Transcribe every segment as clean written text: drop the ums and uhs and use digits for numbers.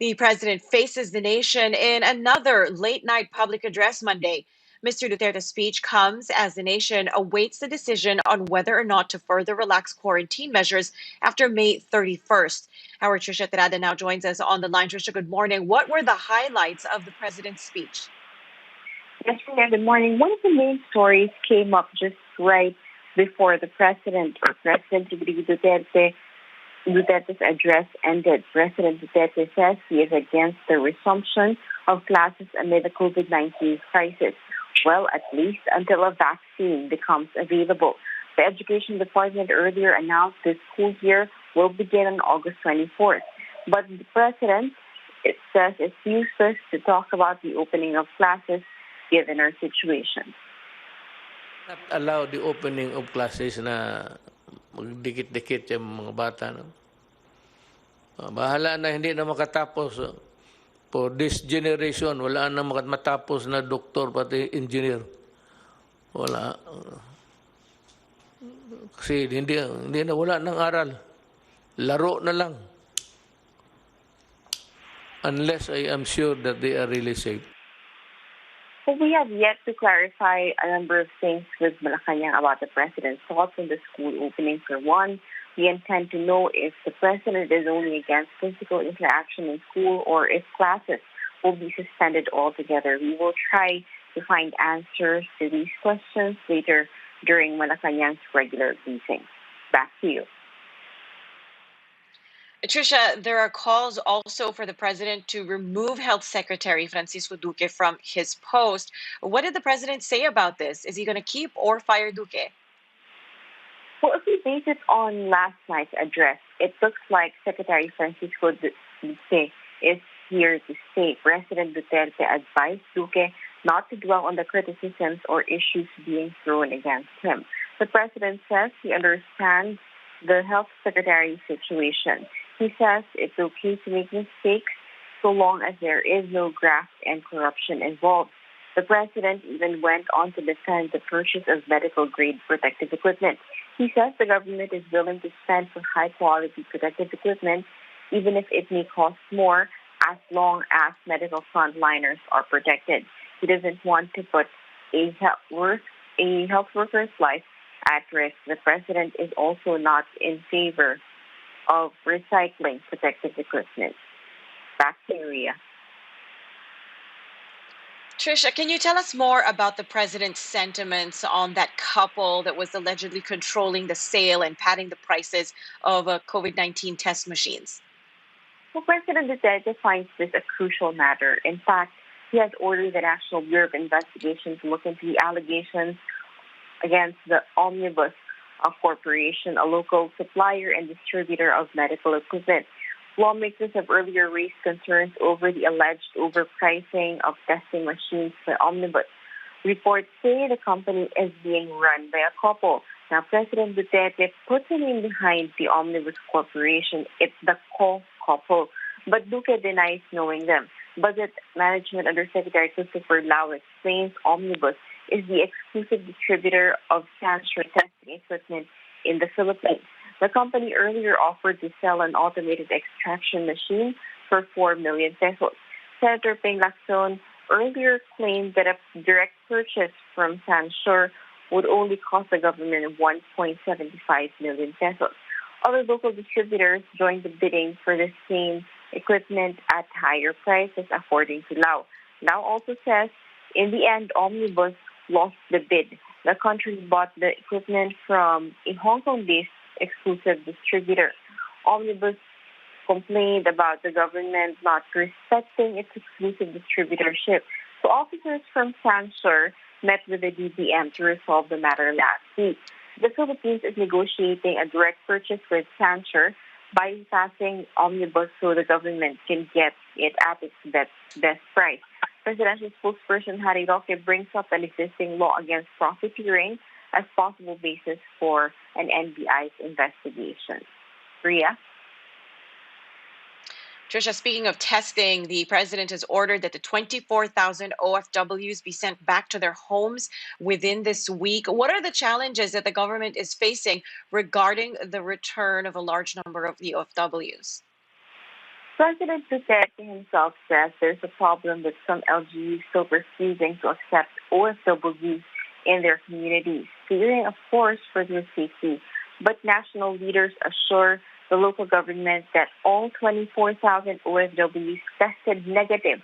The president faces the nation in another late night public address Monday. Mr. Duterte's speech comes as the nation awaits the decision on whether or not to further relax quarantine measures after May 31st. Our Trisha Terada now joins us on the line. Trisha, good morning. What were the highlights of the president's speech? Yes, good morning. One of the main stories came up just right before the President Duterte's address ended. President Duterte says he is against the resumption of classes amid the COVID-19 crisis. Well, at least until a vaccine becomes available. The Education Department earlier announced this school year will begin on August 24th. But the President says it's useless to talk about the opening of classes given our situation. Not allow the opening of classes na magdikit-dikit yung mga bata. No? Bahala na hindi na makatapos. For this generation, wala na matapos na doktor pati engineer. Wala. Kasi hindi na wala ng aral. Laro na lang. Unless I am sure that they are really safe. So we have yet to clarify a number of things with Malacanang about the President's thoughts on the school opening. For one, we intend to know if the President is only against physical interaction in school or if classes will be suspended altogether. We will try to find answers to these questions later during Malacanang's regular briefing. Back to you. Tricia, there are calls also for the president to remove Health Secretary Francisco Duque from his post. What did the president say about this? Is he going to keep or fire Duque? Well, if we base it on last night's address, it looks like Secretary Francisco Duque is here to stay. President Duterte advised Duque not to dwell on the criticisms or issues being thrown against him. The president says he understands the health secretary's situation. He says it's okay to make mistakes so long as there is no graft and corruption involved. The president even went on to defend the purchase of medical-grade protective equipment. He says the government is willing to spend for high-quality protective equipment, even if it may cost more, as long as medical frontliners are protected. He doesn't want to put a health worker's life at risk. The president is also not in favor of recycling protective equipment. Back to you, Ria. Trisha, can you tell us more about the president's sentiments on that couple that was allegedly controlling the sale and padding the prices of COVID-19 test machines? Well, President Duterte finds this a crucial matter. In fact, he has ordered the National Bureau of Investigation to look into the allegations against the Omnibus Corporation, a local supplier and distributor of medical equipment. Lawmakers have earlier raised concerns over the alleged overpricing of testing machines by Omnibus. Reports say the company is being run by a couple. Now, President Duterte puts a name behind the Omnibus Corporation. It's the couple, but Duque denies knowing them. Budget Management Undersecretary Christopher Lau explains Omnibus is the exclusive distributor of cancer testing equipment in the Philippines. The company earlier offered to sell an automated extraction machine for 4 million pesos. Senator Ping Lacson earlier claimed that a direct purchase from Sansure would only cost the government 1.75 million pesos. Other local distributors joined the bidding for the same equipment at higher prices, according to Lau. Lau also says, in the end, Omnibus lost the bid. The country bought the equipment from a Hong Kong-based exclusive distributor. Omnibus complained about the government not respecting its exclusive distributorship. So officers from Sansure met with the DBM to resolve the matter last week. The Philippines is negotiating a direct purchase with Sansure, bypassing Omnibus so the government can get it at its best price. Presidential spokesperson Harry Roque brings up an existing law against profiteering as possible basis for an NBI's investigation. Ria? Trisha, speaking of testing, the president has ordered that the 24,000 OFWs be sent back to their homes within this week. What are the challenges that the government is facing regarding the return of a large number of the OFWs? President Duterte himself says there's a problem with some LGUs still refusing to accept OFWs in their communities, fearing, of course, for their safety. But national leaders assure the local government that all 24,000 OFWs tested negative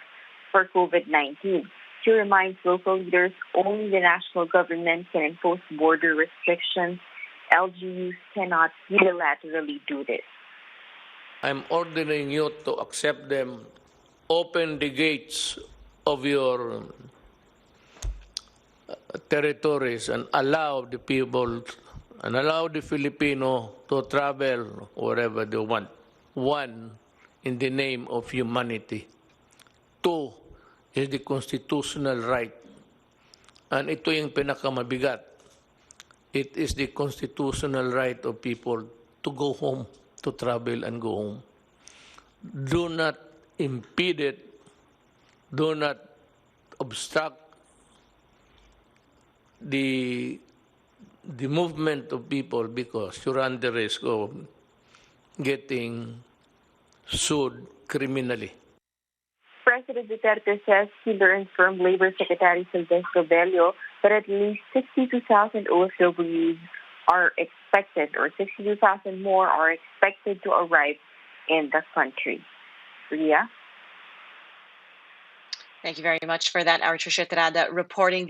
for COVID-19. She reminds local leaders only the national government can impose border restrictions. LGUs cannot unilaterally do this. I'm ordering you to accept them. Open the gates of your territories and allow the people and allow the Filipino to travel wherever they want. One, in the name of humanity. Two, is the constitutional right. And ito yung pinakamabigat. It is the constitutional right of people to go home, to travel and go home. Do not impede it. Do not obstruct the movement of people because you run the risk of getting sued criminally. President Duterte says he learned from Labor Secretary Silvestre Bello that at least 62,000 OFWs are expected, or 62,000 more are expected to arrive in the country. Ria? Thank you very much for that, our Trisha Terada reporting there.